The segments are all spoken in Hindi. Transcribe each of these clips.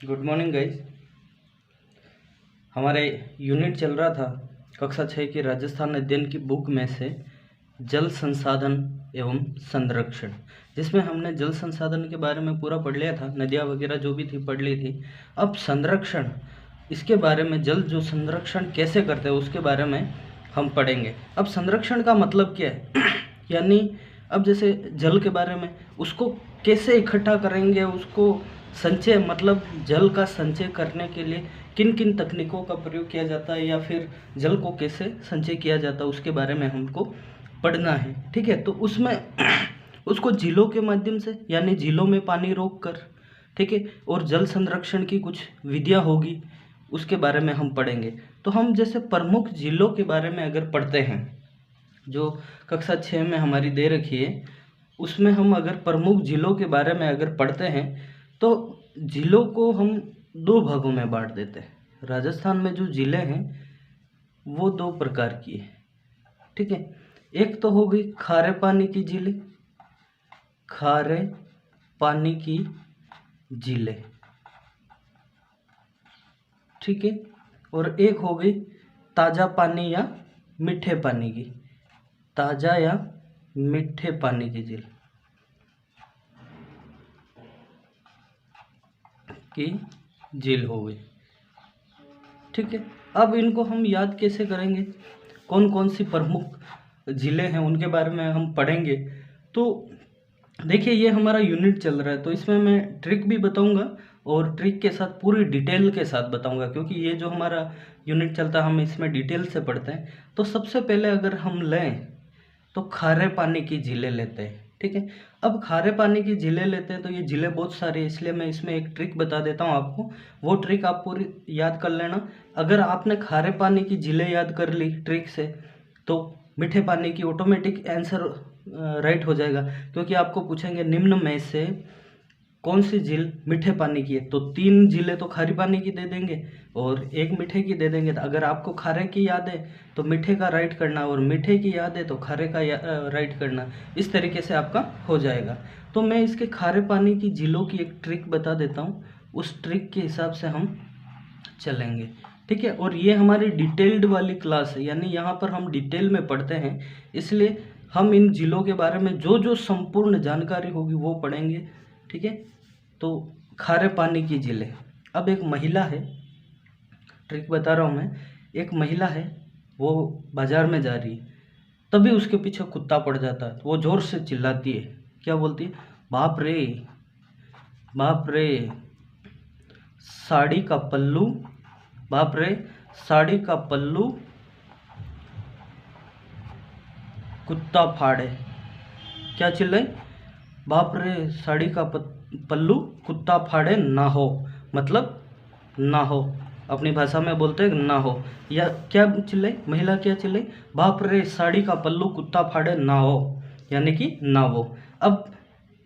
Good morning guys. हमारे यूनिट चल रहा था कक्षा 6 की राजस्थान अध्ययन की बुक में से जल संसाधन एवं संरक्षण, जिसमें हमने जल संसाधन के बारे में पूरा पढ़ लिया था, नदियाँ वगैरह जो भी थी पढ़ ली थी। अब संरक्षण, इसके बारे में जल जो संरक्षण कैसे करते हैं उसके बारे में हम पढ़ेंगे। अब संरक्षण का मतलब क्या है यानी अब जैसे जल के बारे में, उसको कैसे इकट्ठा करेंगे, उसको संचय मतलब जल का संचय करने के लिए किन किन तकनीकों का प्रयोग किया जाता है या फिर जल को कैसे संचय किया जाता है उसके बारे में हमको पढ़ना है। ठीक है, तो उसमें उसको झीलों के माध्यम से यानी झीलों में पानी रोक कर, ठीक है, और जल संरक्षण की कुछ विधियाँ होगी उसके बारे में हम पढ़ेंगे। तो हम जैसे प्रमुख झीलों के बारे में अगर पढ़ते हैं, जो कक्षा 6 में हमारी दे रखी है, उसमें हम अगर प्रमुख झीलों के बारे में अगर पढ़ते हैं तो झीलों को हम दो भागों में बांट देते हैं। राजस्थान में जो झीलें हैं वो दो प्रकार की है। ठीक है, एक तो हो गई खारे पानी की झीलें, खारे पानी की झीलें, ठीक है, और एक हो गई ताज़ा पानी या मीठे पानी की, ताज़ा या मीठे पानी की झील की झील हो गई। ठीक है, अब इनको हम याद कैसे करेंगे, कौन कौन सी प्रमुख झीलें हैं उनके बारे में हम पढ़ेंगे। तो देखिए, ये हमारा यूनिट चल रहा है तो इसमें मैं ट्रिक भी बताऊंगा और ट्रिक के साथ पूरी डिटेल के साथ बताऊंगा, क्योंकि ये जो हमारा यूनिट चलता है हम इसमें डिटेल से पढ़ते हैं। तो सबसे पहले अगर हम लें तो खारे पानी की झीलें लेते हैं। ठीक है, अब खारे पानी की झीलें लेते हैं तो ये झीलें बहुत सारी है, इसलिए मैं इसमें एक ट्रिक बता देता हूँ आपको, वो ट्रिक आप पूरी याद कर लेना। अगर आपने खारे पानी की झीलें याद कर ली ट्रिक से तो मीठे पानी की ऑटोमेटिक आंसर राइट हो जाएगा, क्योंकि आपको पूछेंगे निम्न में से कौन सी झील मीठे पानी की है, तो 3 झीलें तो खारे पानी की दे देंगे और एक मीठे की दे देंगे। तो अगर आपको खारे की याद है तो मीठे का राइट करना और मीठे की याद है तो खारे का राइट करना, इस तरीके से आपका हो जाएगा। तो मैं इसके खारे पानी की झीलों की एक ट्रिक बता देता हूँ, उस ट्रिक के हिसाब से हम चलेंगे। ठीक है, और ये हमारी डिटेल्ड वाली क्लास है, यानी यहाँ पर हम डिटेल में पढ़ते हैं, इसलिए हम इन झीलों के बारे में जो जो संपूर्ण जानकारी होगी वो पढ़ेंगे। ठीक है, तो खारे पानी की झीलें। अब एक महिला है, ट्रिक बता रहा हूँ मैं, एक महिला है, वो बाजार में जा रही है, तभी उसके पीछे कुत्ता पड़ जाता है, वो जोर से चिल्लाती है, क्या बोलती है, बाप रे बाप रे साड़ी का पल्लू, बाप रे साड़ी का पल्लू कुत्ता फाड़े। क्या चिल्लाई, बाप रे साड़ी का पल्लू कुत्ता फाड़े ना हो, मतलब ना हो, अपनी भाषा में बोलते हैं ना हो। या क्या चिल्लाई महिला, क्या चिल्लाई, बाप रे साड़ी का पल्लू कुत्ता फाड़े ना हो, यानी कि ना हो। अब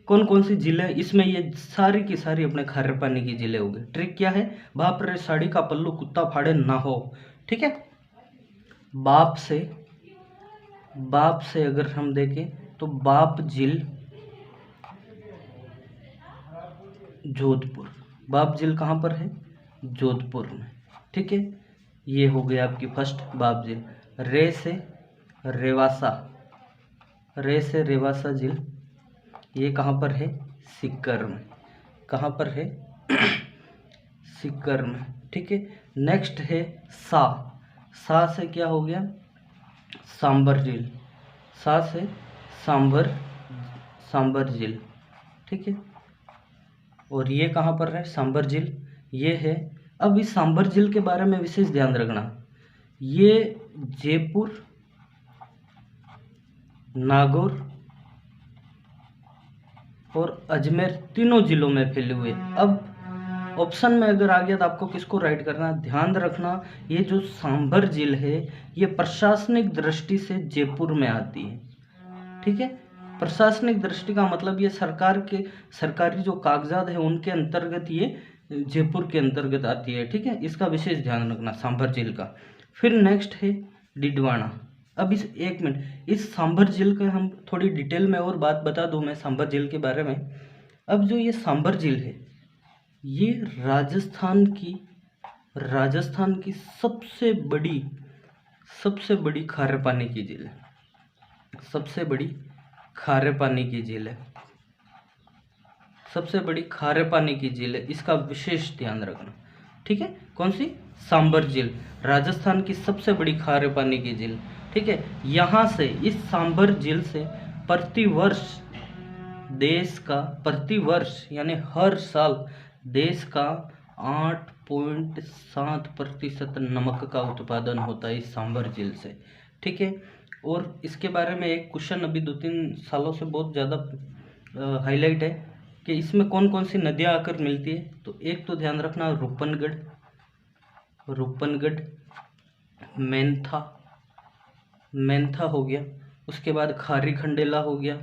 कौन कौन सी झीलें इसमें, ये सारी की सारी अपने खारे पानी की झीलें हो गई। ट्रिक क्या है, बाप रे साड़ी का पल्लू कुत्ता फाड़े ना हो। ठीक है, बाप से अगर हम देखें तो बाप झील जोधपुर, बाप झील कहाँ पर है, जोधपुर में। ठीक है, ये हो गया आपकी फर्स्ट बाप झील। रे से रेवासा, रे से रेवासा झील, ये कहाँ पर है, सीकर में, कहाँ पर है सीकर में। ठीक है, नेक्स्ट है सा से क्या हो गया, सांबर झील, सा से सांबर झील। ठीक है, और ये कहाँ पर है, सांबर झील, ये है। अब इस सांबर झील के बारे में विशेष ध्यान रखना, ये जयपुर, नागौर और अजमेर तीनों जिलों में फैले हुए। अब ऑप्शन में अगर आ गया तो आपको किसको राइट करना, ध्यान रखना, ये जो सांभर झील है ये प्रशासनिक दृष्टि से जयपुर में आती है। ठीक है, प्रशासनिक दृष्टि का मतलब ये सरकार के सरकारी जो कागजात है उनके अंतर्गत ये जयपुर के अंतर्गत आती है। ठीक है, इसका विशेष ध्यान रखना सांभर झील का। फिर नेक्स्ट है डिडवाना। अब इस एक मिनट, इस सांभर झील का हम थोड़ी डिटेल में और बात बता दूं मैं सांभर झील के बारे में। अब जो ये सांभर झील है ये राजस्थान की सबसे बड़ी खारे पानी की झील है, सबसे बड़ी खारे पानी की झील है, सबसे बड़ी खारे पानी की झील है, इसका विशेष ध्यान रखना। ठीक है, कौन सी? सांबर झील, राजस्थान की सबसे बड़ी खारे पानी की झील। ठीक है, यहाँ से, इस सांबर झील से प्रतिवर्ष यानी हर साल देश का 8.7% नमक का उत्पादन होता है इस सांबर झील से। ठीक है, और इसके बारे में एक क्वेश्चन अभी 2-3 सालों से बहुत ज़्यादा हाईलाइट है कि इसमें कौन कौन सी नदियाँ आकर मिलती है। तो एक तो ध्यान रखना, रूपनगढ़, मेंथा हो गया, उसके बाद खारी खंडेला हो गया,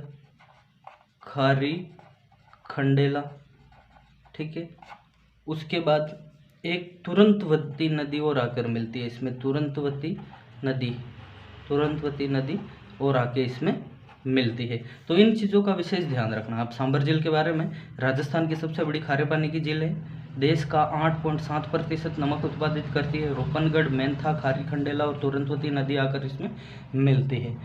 ठीक है, उसके बाद एक तुरंतवती नदी और आकर मिलती है इसमें, तुरंतवती नदी और आके इसमें मिलती है। तो इन चीज़ों का विशेष ध्यान रखना आप सांबर झील के बारे में। राजस्थान की सबसे बड़ी खारे पानी की झील है, देश का 8.7% नमक उत्पादित करती है। रूपनगढ़, मेंथा, खारी खंडेला और तुरंतवती नदी आकर इसमें मिलती है।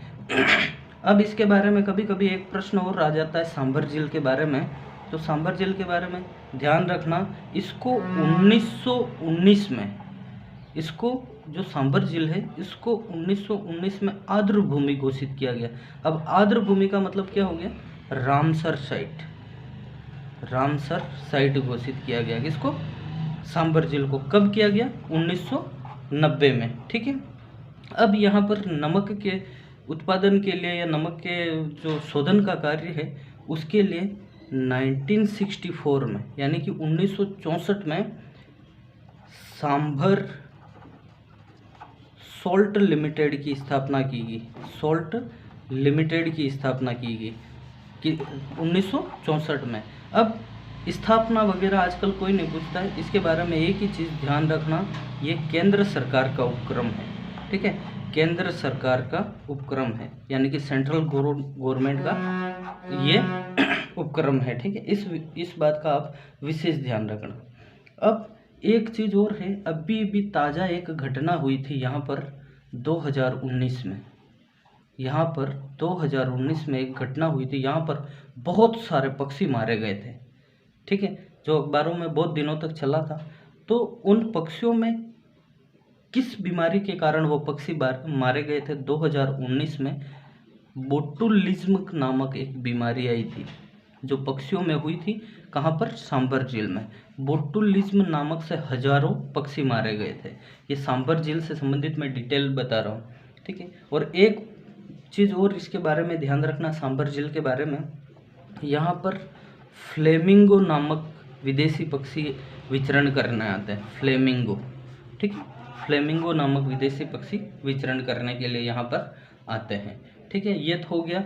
अब इसके बारे में कभी कभी एक प्रश्न और आ जाता है सांबर झील के बारे में। तो सांबर झील के बारे में ध्यान रखना, इसको 1919 में, इसको जो सांबर झील है इसको 1919 में आर्द्र भूमि घोषित किया गया। अब आर्द्र भूमि का मतलब क्या हो गया? रामसर साइट घोषित किया गया। किसको? सांबर झील को। कब किया गया? 1990 में। ठीक है, अब यहाँ पर नमक के उत्पादन के लिए या नमक के जो शोधन का कार्य है उसके लिए 1964 में यानी कि 1964 में सांभर सॉल्ट लिमिटेड की स्थापना की गई। कि 1964 में। अब स्थापना वगैरह आजकल कोई नहीं पूछता है, इसके बारे में एक ही चीज़ ध्यान रखना, ये केंद्र सरकार का उपक्रम है। ठीक है, केंद्र सरकार का उपक्रम है यानी कि सेंट्रल गवर्नमेंट का ये उपक्रम है। ठीक है, इस बात का आप विशेष ध्यान रखना। अब एक चीज़ और है, अभी ताज़ा एक घटना हुई थी यहाँ पर 2019 में। यहाँ पर 2019 में एक घटना हुई थी, यहाँ पर बहुत सारे पक्षी मारे गए थे। ठीक है, जो अखबारों में बहुत दिनों तक चला था। तो उन पक्षियों में किस बीमारी के कारण वो पक्षी मारे गए थे? 2019 में बोटुलिज्म नामक एक बीमारी आई थी जो पक्षियों में हुई थी। कहाँ पर? सांबर झील में। बोटुलिज्म नामक से हजारों पक्षी मारे गए थे। ये सांबर झील से संबंधित मैं डिटेल बता रहा हूँ। ठीक है, और एक चीज़ और इसके बारे में ध्यान रखना सांबर झील के बारे में, यहाँ पर फ्लेमिंगो नामक विदेशी पक्षी विचरण करने आते हैं। फ्लेमिंगो, ठीक है, फ्लेमिंगो नामक विदेशी पक्षी विचरण करने के लिए यहाँ पर आते हैं। ठीक है, ये तो हो गया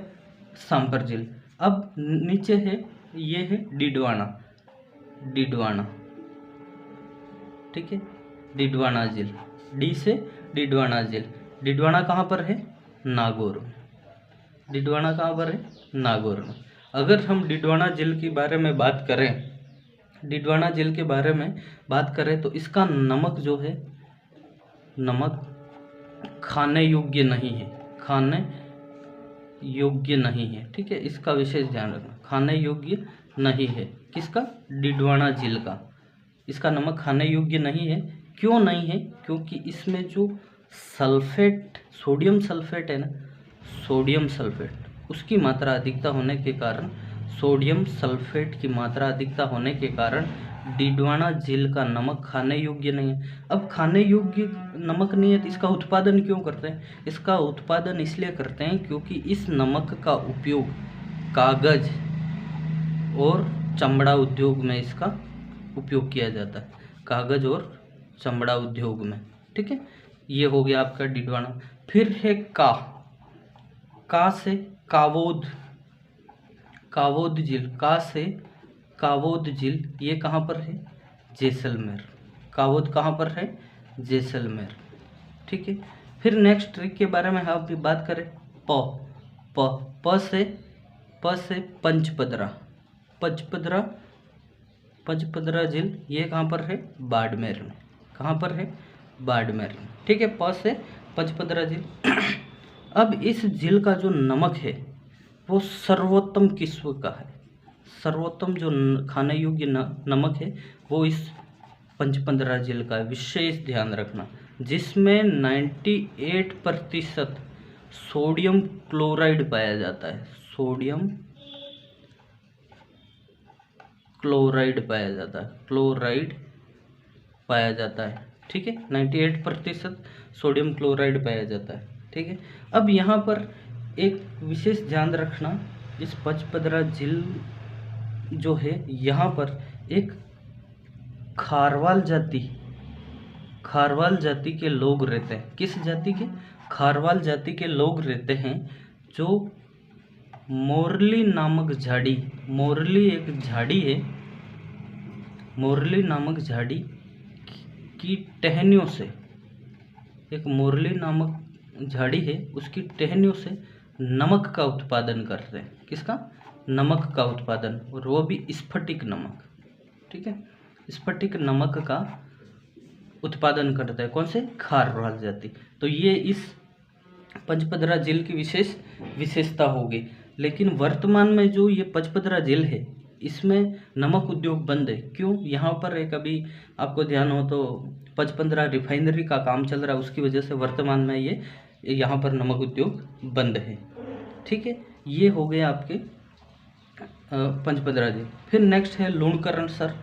सांबर झील। अब नीचे है, ये है डिडवाना। ठीक है, डिडवाना झील, डी से डिडवाना झील। डिडवाना कहाँ पर है? नागौर में। डिडवाना कहाँ पर है? नागौर में। अगर हम डिडवाना झील के बारे में बात करें, तो इसका नमक जो है, नमक खाने योग्य नहीं है। ठीक है, इसका विशेष ध्यान रखना, खाने योग्य नहीं है। किसका? डिडवाना झील का। इसका नमक खाने योग्य नहीं है। क्यों नहीं है? क्योंकि इसमें जो सोडियम सल्फेट है ना, सोडियम सल्फेट, उसकी मात्रा अधिकता होने के कारण डिडवाना झील का नमक खाने योग्य नहीं है। अब खाने योग्य नमक नहीं है तो इसका उत्पादन क्यों करते हैं? इसका उत्पादन इसलिए करते हैं क्योंकि इस नमक का उपयोग कागज और चमड़ा उद्योग में इसका उपयोग किया जाता है। कागज और चमड़ा उद्योग में। ठीक है, ये हो गया आपका डिडवाना। फिर है का से कावोद झील। का से कावोद झील, ये कहाँ पर है? जैसलमेर। कावोद कहाँ पर है? जैसलमेर। ठीक है, फिर नेक्स्ट ट्रिक के बारे में हम भी बात करें। प से पंचपदरा। पचपदरा झील ये कहाँ पर है? बाड़मेर में। कहाँ पर है? बाड़मेर में। ठीक है, प से पचपदरा झील। अब इस झील का जो नमक है वो सर्वोत्तम किस्म का है। सर्वोत्तम जो खाने योग्य नमक है वो इस पचपदरा झील का है। विशेष ध्यान रखना, जिसमें 98% सोडियम क्लोराइड पाया जाता है। सोडियम क्लोराइड पाया जाता है। क्लोराइड पाया जाता है। ठीक है, 98% सोडियम क्लोराइड पाया जाता है। ठीक है, अब यहाँ पर एक विशेष ध्यान रखना, इस पचपदरा झील जो है यहाँ पर एक खारवाल जाति के लोग रहते हैं। किस जाति के? खारवाल जाति के लोग रहते हैं, जो मोरली नामक झाड़ी, मोरली एक झाड़ी है, मोरली नामक झाड़ी की टहनियों से, एक मोरली नामक झाड़ी है उसकी टहनियों से नमक का उत्पादन करते हैं। किसका? नमक का उत्पादन, और वो भी स्फटिक नमक। ठीक है, स्फटिक नमक का उत्पादन करता है। कौन से? खारवाल जाति। तो ये इस पचपदरा झील की विशेषता होगी। लेकिन वर्तमान में जो ये पचपदरा झील है इसमें नमक उद्योग बंद है। क्यों? यहाँ पर एक अभी आपको ध्यान हो तो पचपदरा रिफाइनरी का काम चल रहा है, उसकी वजह से वर्तमान में ये यहाँ पर नमक उद्योग बंद है। ठीक है, ये हो गया आपके पचपदरा झील। फिर नेक्स्ट है लूणकरणसर।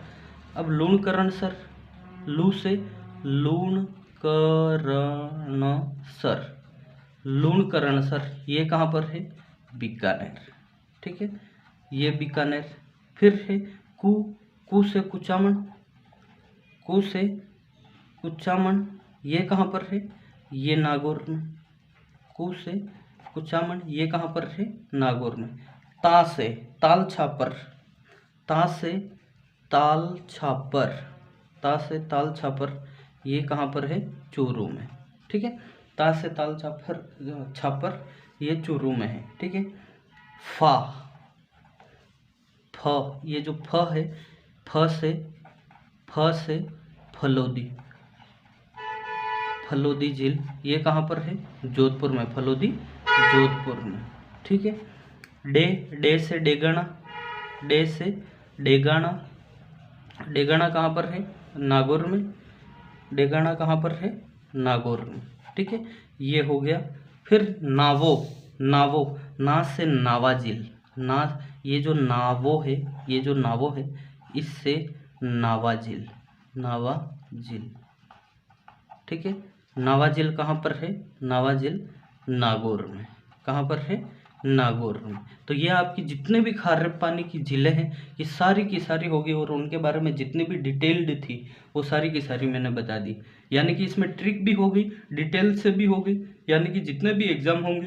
अब लूणकरणसर, लू से लूणकरणसर, लूणकरणसर ये कहाँ पर है? बीकानेर। ठीक है, ये बीकानेर। फिर है कू से कुचामन, कू से कुचामन ये कहाँ पर है? ये नागौर में। कू से कुचामन ये कहाँ पर है? नागौर में। ता से ताल छापर, ता से ताल छापर, ता से ताल छापर ये कहाँ पर है? चूरू में। ठीक है, ता से ताल छापर ये चूरू में है। ठीक है, फा, फ ये जो फ है, फ से फलोदी, फलोदी झील ये कहाँ पर है? जोधपुर में। फलोदी जोधपुर में। ठीक है, डे से डेगाना, डे से डेगाना, डेगाना कहाँ पर है? नागौर में। डेगाना कहाँ पर है? नागौर में। ठीक है, ये हो गया। फिर नावो, नावो ना से नावा झील, ना ये जो नावो है, ये जो नावो है इससे नावा झील, नावा झील। ठीक है, नावा झील कहाँ पर है? नावा झील नागौर में। कहाँ पर है? नागौर में। तो ये आपकी जितने भी खारे पानी की झीलें हैं ये सारी की सारी होगी, और उनके बारे में जितनी भी डिटेल्ड थी वो सारी की सारी मैंने बता दी। यानी कि इसमें ट्रिक भी होगी, डिटेल से भी होगी, यानी कि जितने भी एग्जाम होंगे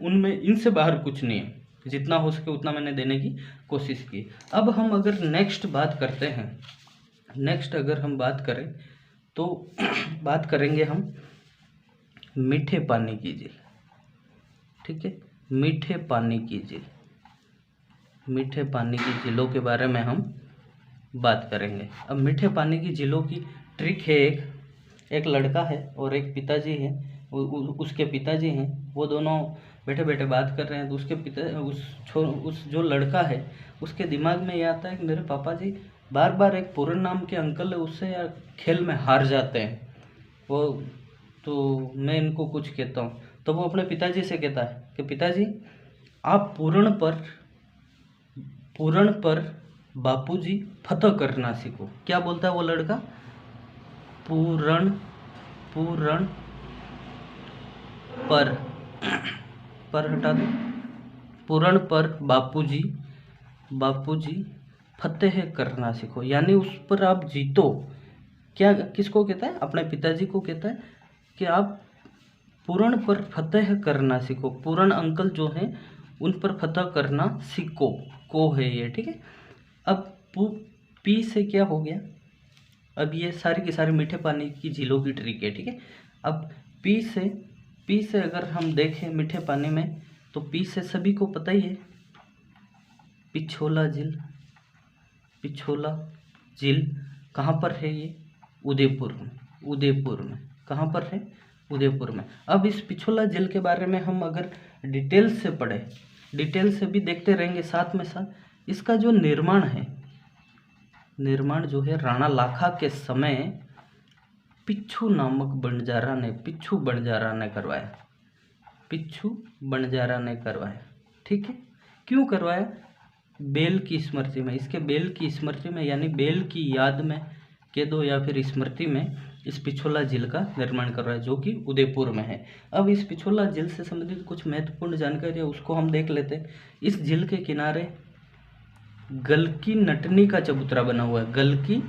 उनमें इनसे बाहर कुछ नहीं है। जितना हो सके उतना मैंने देने की कोशिश की। अब हम अगर नेक्स्ट बात करते हैं, नेक्स्ट अगर हम बात करें तो बात करेंगे हम मीठे पानी की झील। ठीक है, मीठे पानी की झील, मीठे पानी की झीलों के बारे में हम बात करेंगे। अब मीठे पानी की झीलों की ट्रिक है, एक लड़का है और एक पिताजी है, उसके पिताजी हैं, वो दोनों बैठे बैठे बात कर रहे हैं। तो उसके पिता उस जो लड़का है उसके दिमाग में ये आता है कि मेरे पापा जी बार बार एक पूरन नाम के अंकल है उससे यार खेल में हार जाते हैं, वो तो मैं इनको कुछ कहता हूँ। तो वो अपने पिताजी से कहता है कि पिताजी आप पूरण पर बापूजी फतह करना सीखो। क्या बोलता है वो लड़का? पूरण पर हटा दो, पूरण पर बापूजी फतेह करना सीखो, यानी उस पर आप जीतो। क्या किसको कहता है? अपने पिताजी को कहता है कि आप पूरण पर फतेह करना सीखो। पूरण अंकल जो हैं उन पर फतह करना सीखो, को है ये। ठीक है, अब पी से क्या हो गया? अब ये सारी की सारी मीठे पानी की झीलों की ट्रिक है। ठीक है, अब पी से अगर हम देखें मीठे पानी में तो पी से सभी को पता ही है, पिछोला झील, पिछोला झील कहाँ पर है? ये उदयपुर में। उदयपुर में कहाँ पर है? उदयपुर में। अब इस पिछोला झील के बारे में हम अगर डिटेल से पढ़े, डिटेल से भी देखते रहेंगे साथ में साथ इसका जो निर्माण है, निर्माण जो है राणा लाखा के समय पिच्छू नामक बंजारा ने, पिच्छू बंजारा ने करवाया। पिच्छू बंजारा ने करवाया, ठीक है। क्यों करवाया? बेल की स्मृति में, इसके बेल की स्मृति में, यानी बेल की याद में कह दो या फिर स्मृति में इस पिछोला झील का निर्माण करवाया, जो कि उदयपुर में है। अब इस पिछोला झील से संबंधित कुछ महत्वपूर्ण जानकारी है, उसको हम देख लेते हैं। इस झील के किनारे गलकी नटनी का चबूतरा बना हुआ है। गलकी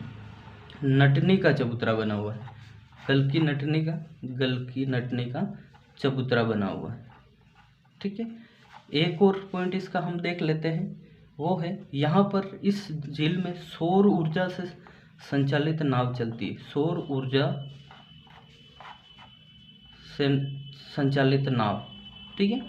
नटनी का चबूतरा बना हुआ है। गलकी नटनी का चबूतरा बना हुआ है, ठीक है। एक और पॉइंट इसका हम देख लेते हैं, वो है यहाँ पर इस झील में सौर ऊर्जा से संचालित नाव चलती है। सौर ऊर्जा से संचालित नाव, ठीक है।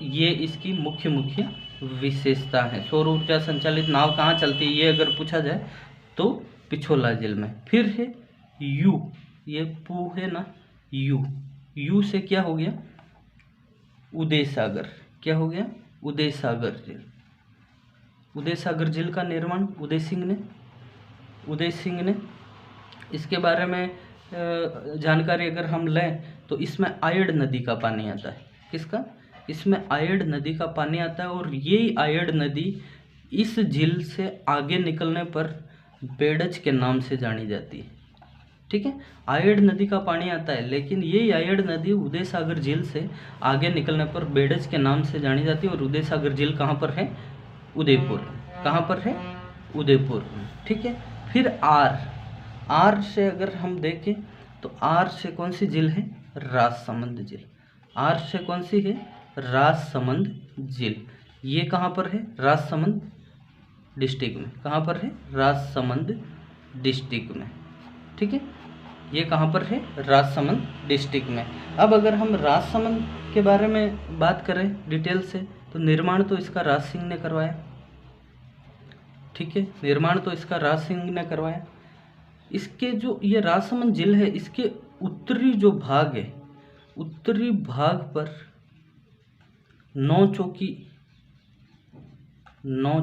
ये इसकी मुख्य विशेषता है। सौर ऊर्जा संचालित नाव कहाँ चलती है, ये अगर पूछा जाए तो पिछोला झील में। फिर है यू, ये पू है ना, यू से क्या हो गया? उदय सागर। क्या हो गया? उदय सागर झील। उदय सागर झील का निर्माण उदय सिंह ने। इसके बारे में जानकारी अगर हम लें तो इसमें आयड़ नदी का पानी आता है। किसका? इसमें आयड़ नदी का पानी आता है, और ये आयड़ नदी इस झील से आगे निकलने पर बेड़ज के नाम से जानी जाती है, ठीक है। आयड़ नदी का पानी आता है, लेकिन ये आयड़ नदी उदय सागर झील से आगे निकलने पर बेड़ज के नाम से जानी जाती है। और उदय सागर झील कहाँ पर है? उदयपुर। कहाँ पर है? उदयपुर, ठीक है। फिर आर से अगर हम देखें तो आर से कौन सी झील है? राजसमंद झील। आर से कौन सी है? राजसमंद झील। ये कहाँ पर है? राजसमंद डिस्ट्रिक्ट में। कहाँ पर है? राजसमंद डिस्ट्रिक्ट में, ठीक है। ये कहाँ पर है? राजसमंद डिस्ट्रिक्ट में। अब अगर हम राजसमंद के बारे में बात करें डिटेल से, तो निर्माण तो इसका राज सिंह ने करवाया, ठीक है। निर्माण तो इसका राज सिंह ने करवाया। इसके जो ये राजसमंद झील है, इसके उत्तरी जो भाग है, उत्तरी भाग पर 9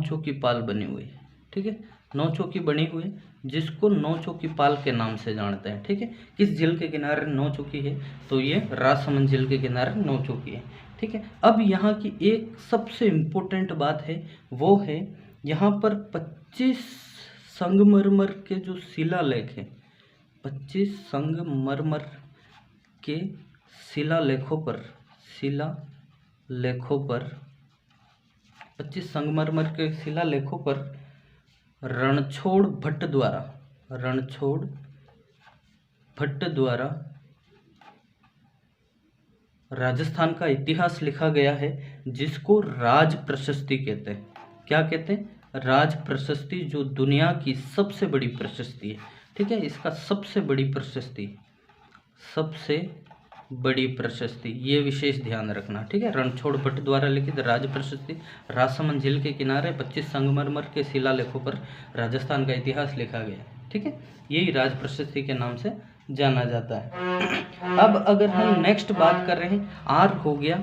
चौकी पाल बनी हुई है, ठीक है। 9 चौकी बनी हुई है, जिसको 9 चौकी पाल के नाम से जानते हैं, ठीक है। किस झील के किनारे 9 चौकी है? तो ये राजसमंद झील के किनारे 9 चौकी है, ठीक है। अब यहाँ की एक सबसे इम्पोर्टेंट बात है, वो है यहाँ पर 25 संगमरमर के जो शिलालेख हैं, 25 संगमरमर के शिलालेखों पर 25 संगमरमर के शिलालेखों पर रणछोड़ भट्ट द्वारा राजस्थान का इतिहास लिखा गया है, जिसको राज प्रशस्ति कहते हैं। क्या कहते हैं? राज प्रशस्ति, जो दुनिया की सबसे बड़ी प्रशस्ति है, ठीक है। इसका सबसे बड़ी प्रशस्ति, ये विशेष ध्यान रखना, ठीक है। रणछोड़ भट्ट द्वारा लिखित राज प्रशस्ति, राजसमंद झील के किनारे 25 संगमरमर के शिलालेखों पर राजस्थान का इतिहास लिखा गया, ठीक है। यही राज प्रशस्ति के नाम से जाना जाता है। अब अगर हम नेक्स्ट बात कर रहे हैं, आर हो गया,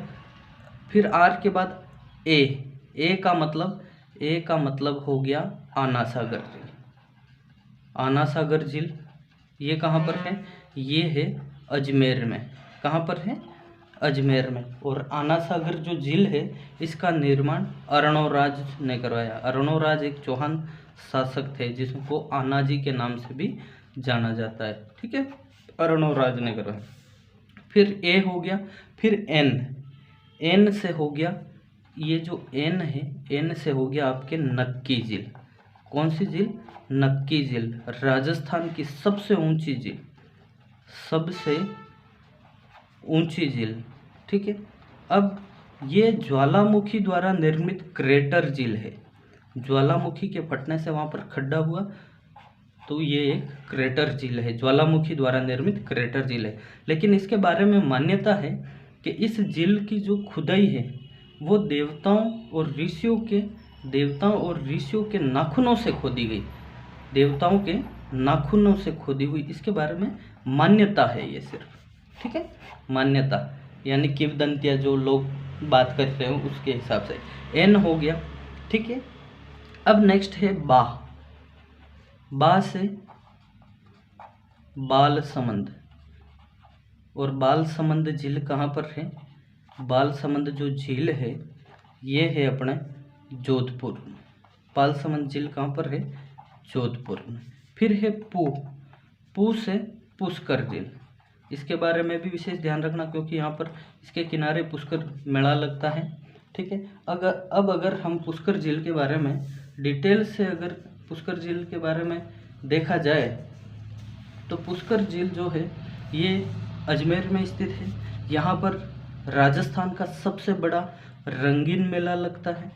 फिर आर के बाद ए का मतलब हो गया आना सागर झील। ये कहाँ पर है? ये है अजमेर में। कहाँ पर है? अजमेर में। और आना सागर जो झील है, इसका निर्माण अर्णोराज ने करवाया। अर्णोराज एक चौहान शासक थे, जिसको आनाजी के नाम से भी जाना जाता है, ठीक है। अर्णोराज ने करवाया। फिर ए हो गया, फिर एन से हो गया, ये जो एन है, एन से हो गया आपके नक्की झील। कौन सी झील? नक्की झील, राजस्थान की सबसे ऊंची झील, ठीक है। अब ये ज्वालामुखी द्वारा निर्मित क्रेटर झील है। ज्वालामुखी के फटने से वहाँ पर खड्डा हुआ, तो ये एक क्रेटर झील है, ज्वालामुखी द्वारा निर्मित क्रेटर झील है। लेकिन इसके बारे में मान्यता है कि इस झील की जो खुदाई है, वो देवताओं और ऋषियों के नाखूनों से खोदी गई। देवताओं के नाखूनों से खोदी हुई, इसके बारे में मान्यता है ये सिर्फ, ठीक है, मान्यता, यानी किंवदंतियाँ जो लोग बात करते हैं उसके हिसाब से। एन हो गया, ठीक है। अब नेक्स्ट है बा। बा से बाल समंद, और बाल समंद झील कहाँ पर है? बाल समंद जो झील है ये है अपने जोधपुर में। बाल समंद झील कहाँ पर है? जोधपुर में। फिर है पू। पू से पुष्कर झील, इसके बारे में भी विशेष ध्यान रखना क्योंकि यहाँ पर इसके किनारे पुष्कर मेला लगता है, ठीक है। अगर हम पुष्कर झील के बारे में डिटेल से अगर पुष्कर झील के बारे में देखा जाए तो पुष्कर झील जो है ये अजमेर में स्थित है। यहाँ पर राजस्थान का सबसे बड़ा रंगीन मेला लगता है,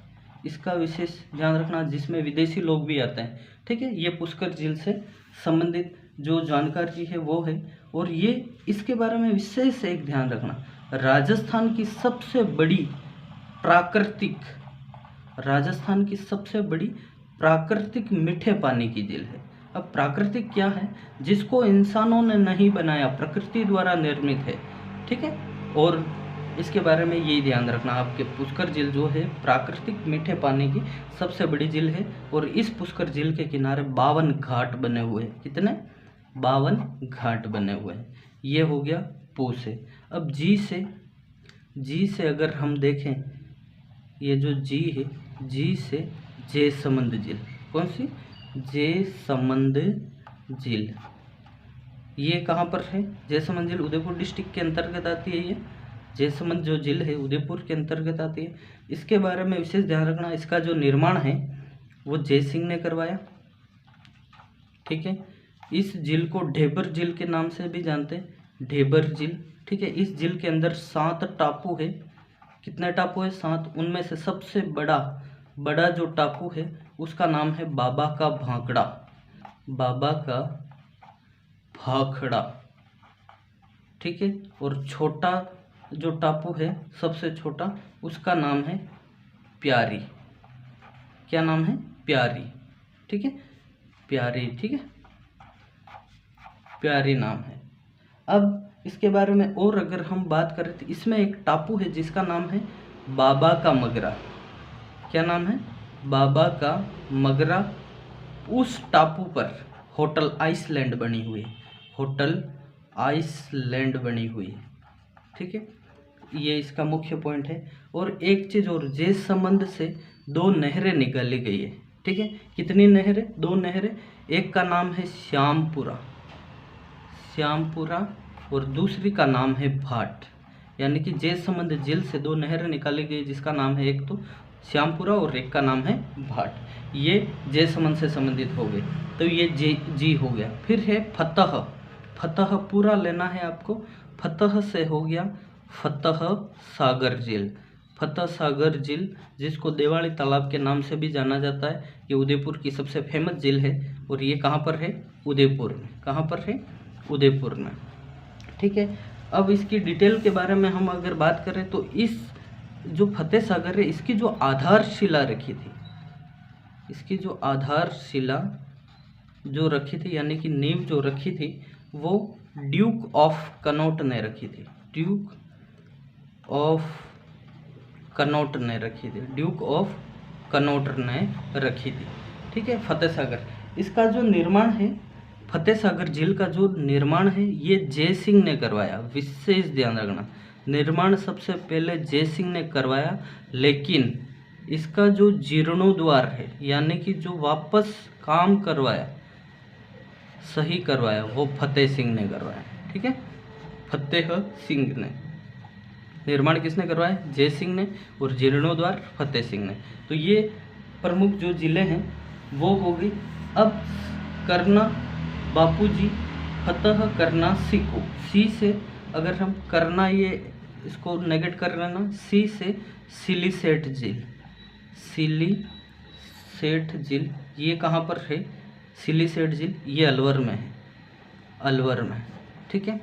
इसका विशेष ध्यान रखना, जिसमें विदेशी लोग भी आते हैं, ठीक है। ये पुष्कर झील से संबंधित जो जानकारी है वो है। और ये इसके बारे में विशेष एक ध्यान रखना, राजस्थान की सबसे बड़ी प्राकृतिक मीठे पानी की झील है। अब प्राकृतिक क्या है? जिसको इंसानों ने नहीं बनाया, प्रकृति द्वारा निर्मित है, ठीक है। और इसके बारे में यही ध्यान रखना, आपके पुष्कर झील जो है प्राकृतिक मीठे पानी की सबसे बड़ी झील है। और इस पुष्कर झील के किनारे 52 घाट बने हुए हैं। कितने? 52 घाट बने हुए हैं। ये हो गया पू से। अब जी से अगर हम देखें, ये जो जी है, जी से जयसमंद झील। कौन सी? जयसमंद झील। ये कहाँ पर है? जयसमंद झील उदयपुर डिस्ट्रिक्ट के अंतर्गत आती है। ये जयसमंद जो झील है उदयपुर के अंतर्गत आती है। इसके बारे में विशेष ध्यान रखना, इसका जो निर्माण है वो जय सिंह ने करवाया, ठीक है। इस झील को ढेबर झील के नाम से भी जानते हैं, ढेबर झील, ठीक है। इस झील के अंदर 7 टापू है। कितने टापू है? 7। उनमें से सबसे बड़ा जो टापू है उसका नाम है बाबा का भाखड़ा। बाबा का भाखड़ा, ठीक है। और छोटा जो टापू है सबसे छोटा, उसका नाम है प्यारी। क्या नाम है? प्यारी, ठीक है, प्यारी, ठीक है, प्यारी नाम है। अब इसके बारे में और अगर हम बात करें तो इसमें एक टापू है जिसका नाम है बाबा का मगरा। क्या नाम है? बाबा का मगरा। उस टापू पर होटल आइसलैंड बनी हुई है, होटल आइसलैंड बनी हुई है, ठीक है। ये इसका मुख्य पॉइंट है। और एक चीज़ और, जयसमंद से 2 नहरें निकाली गई है, ठीक है। कितनी नहरें? 2 नहरें। एक का नाम है श्यामपुरा, और दूसरी का नाम है भाट। यानी कि जयसमंद झील से 2 नहरें निकाली गई जिसका नाम है, एक तो श्यामपुरा और एक का नाम है भाट। ये जयसमंद से संबंधित हो गए, तो ये जी हो गया। फिर है फतह। फतह पूरा लेना है आपको। फतह से हो गया फतह सागर झील। फतह सागर झील, जिसको देवाली तालाब के नाम से भी जाना जाता है, ये उदयपुर की सबसे फेमस झील है। और ये कहाँ पर है? उदयपुर में। कहाँ पर है? उदयपुर में, ठीक है। अब इसकी डिटेल के बारे में हम अगर बात करें तो इस जो फतेह सागर है, इसकी जो आधारशिला रखी थी, इसकी जो आधारशिला जो रखी थी, यानी कि नींव जो रखी थी, वो ड्यूक ऑफ कनॉट ने रखी थी। ड्यूक ऑफ कनॉट ने रखी थी। ड्यूक ऑफ कनॉट ने रखी थी, ठीक है। फतेह सागर, इसका जो निर्माण है, फतेह सागर झील का जो निर्माण है, ये जय सिंह ने करवाया। विशेष ध्यान रखना, निर्माण सबसे पहले जय सिंह ने करवाया, लेकिन इसका जो जीर्णोद्वार है, यानी कि जो वापस काम करवाया, सही करवाया, वो फतेह सिंह ने करवाया, ठीक है। फतेह सिंह ने। निर्माण किसने करवाया? जय सिंह ने। और जीर्णोद्वार फतेह सिंह ने। तो ये प्रमुख जो जिले हैं वो हो गई। अब करना बापूजी, फतह करना सीखो। सी से अगर हम करना, ये इसको नेगेट कर लेना, सी से सिलीसेट झील। सिलीसेट झील ये कहाँ पर है? सिलीसेट झील ये अलवर में है, अलवर में, ठीक है।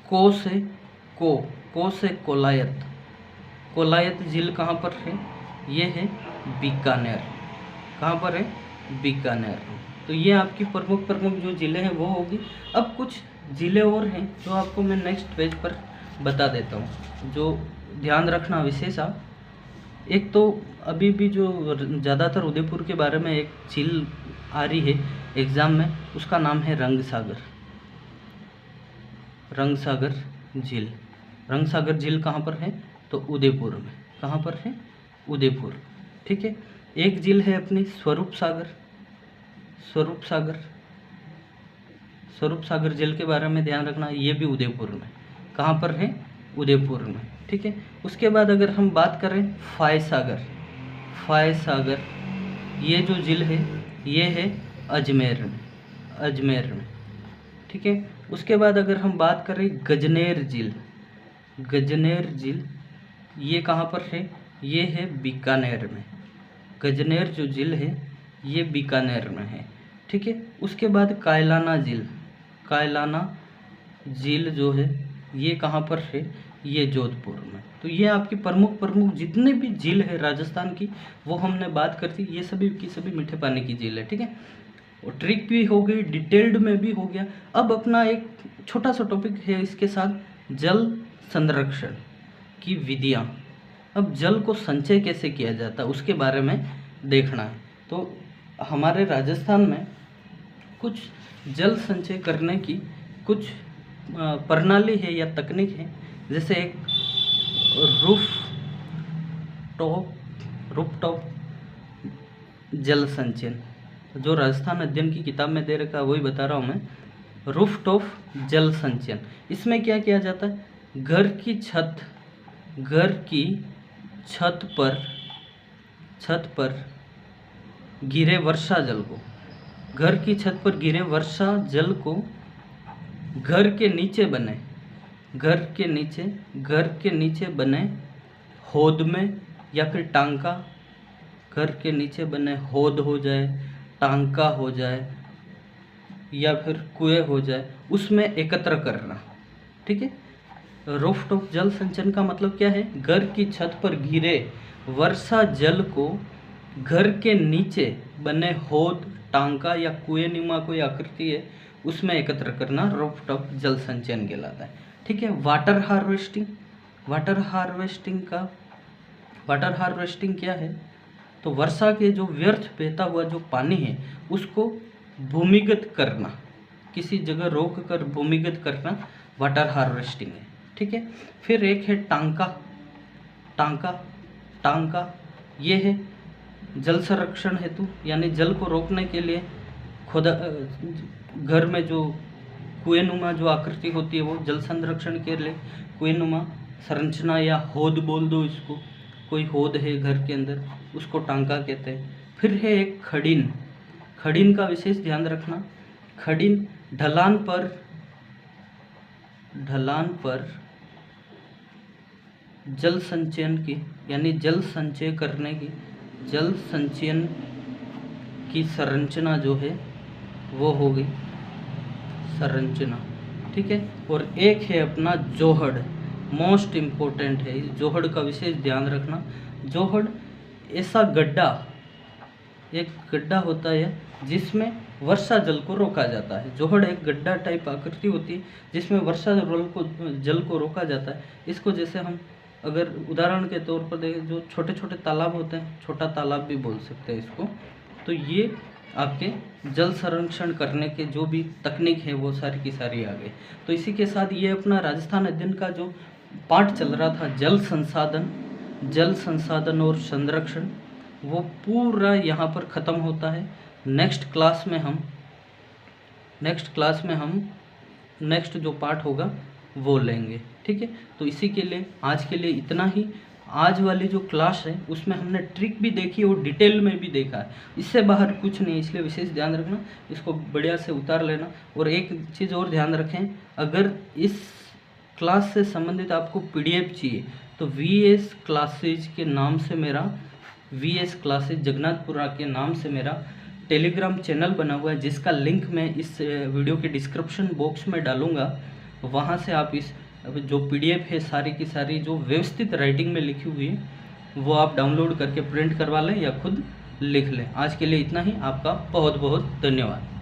को से कोलायत। कोलायत झील कहाँ पर है? ये है बीकानेर। कहाँ पर है? बीकानेर, तो ये आपकी प्रमुख प्रमुख जो ज़िले हैं वो होगी। अब कुछ ज़िले और हैं जो आपको मैं नेक्स्ट पेज पर बता देता हूँ, जो ध्यान रखना विशेष आप। एक तो अभी भी जो ज़्यादातर उदयपुर के बारे में एक झील आ रही है एग्ज़ाम में, उसका नाम है रंगसागर। रंगसागर झील। रंगसागर झील कहाँ पर है? तो उदयपुर में। कहाँ पर है? उदयपुर। ठीक है। एक झील है अपनी स्वरूप सागर। स्वरूप सागर, स्वरूप सागर झील के बारे में ध्यान रखना, ये भी उदयपुर में। कहाँ पर है? उदयपुर में। ठीक है। उसके बाद अगर हम बात करें फाय सागर, फाय सागर ये जो झील है ये है अजमेर में, अजमेर में। ठीक है। उसके बाद अगर हम बात करें गजनेर झील, गजनेर झील ये कहाँ पर है? ये है बीकानेर में। गजनेर जो झील है ये बीकानेर में है। ठीक है। उसके बाद कायलाना झील, कायलाना झील जो है ये कहाँ पर है? ये जोधपुर में। तो ये आपकी प्रमुख प्रमुख जितने भी झील है राजस्थान की वो हमने बात कर दी, ये सभी की सभी मीठे पानी की झील है। ठीक है। और ट्रिक भी हो गई, डिटेल्ड में भी हो गया। अब अपना एक छोटा सा टॉपिक है इसके साथ, जल संरक्षण की विधियाँ। अब जल को संचय कैसे किया जाता है उसके बारे में देखना है। तो हमारे राजस्थान में कुछ जल संचय करने की कुछ प्रणाली है या तकनीक है। जैसे एक रूफ टॉप जल संचयन, जो राजस्थान अध्ययन की किताब में दे रखा है वही बता रहा हूँ मैं। रूफ टॉप जल संचयन, इसमें क्या किया जाता है? घर की छत पर गिरे वर्षा जल को, घर की छत पर गिरे वर्षा जल को घर के नीचे बने होद में या फिर टांका, घर के नीचे बने होद हो जाए, टांका हो जाए या फिर कुएं हो जाए, उसमें एकत्र करना। ठीक है। रूफटॉप जल संचयन का मतलब क्या है? घर की छत पर गिरे वर्षा जल को घर के नीचे बने होद, टांका या कुएं नुमा कोई आकृति है उसमें एकत्र करना रूफटॉप जल संचयन कहलाता है। ठीक है। वाटर हार्वेस्टिंग, वाटर हार्वेस्टिंग क्या है? तो वर्षा के जो व्यर्थ बहता हुआ जो पानी है उसको भूमिगत करना, किसी जगह रोक कर भूमिगत करना वाटर हार्वेस्टिंग है। ठीक है। फिर एक है टांका ये है जल संरक्षण हेतु, यानी जल को रोकने के लिए खुदा घर में जो कुएनुमा जो आकृति होती है वो जल संरक्षण के लिए कुएनुमा संरचना या होद बोल दो इसको, कोई होद है घर के अंदर उसको टांका कहते हैं। फिर है एक खड़ीन का विशेष ध्यान रखना। खड़ीन ढलान पर जल संचयन की, यानी जल संचयन की संरचना जो है वो हो गई संरचना। ठीक है। और एक है अपना जोहड़, मोस्ट इम्पोर्टेंट है, इस जोहड़ का विशेष ध्यान रखना। जोहड़ ऐसा एक गड्ढा होता है जिसमें वर्षा जल को रोका जाता है। जोहड़ एक गड्ढा टाइप आकृति होती है जिसमें वर्षा जल को रोका जाता है। इसको जैसे हम अगर उदाहरण के तौर पर देखें, जो छोटे छोटे तालाब होते हैं, छोटा तालाब भी बोल सकते हैं इसको, तो ये आपके जल संरक्षण करने के जो भी तकनीक है वो सारी की सारी आ गई। तो इसी के साथ ये अपना राजस्थान अध्ययन का जो पाठ चल रहा था जल संसाधन और संरक्षण, वो पूरा यहाँ पर ख़त्म होता है। नेक्स्ट क्लास में हम नेक्स्ट जो पार्ट होगा वो लेंगे। ठीक है। तो इसी के लिए आज के लिए इतना ही। आज वाली जो क्लास है उसमें हमने ट्रिक भी देखी और डिटेल में भी देखा है, इससे बाहर कुछ नहीं, इसलिए विशेष ध्यान रखना, इसको बढ़िया से उतार लेना। और एक चीज़ और ध्यान रखें, अगर इस क्लास से संबंधित आपको पीडीएफ चाहिए तो VS क्लासेज के नाम से मेरा VS क्लासेज जगन्नाथपुरा के नाम से मेरा टेलीग्राम चैनल बना हुआ है, जिसका लिंक मैं इस वीडियो के डिस्क्रिप्शन बॉक्स में डालूँगा। वहाँ से आप इस जो PDF है सारी की सारी जो व्यवस्थित राइटिंग में लिखी हुई है वो आप डाउनलोड करके प्रिंट करवा लें या खुद लिख लें। आज के लिए इतना ही। आपका बहुत बहुत धन्यवाद।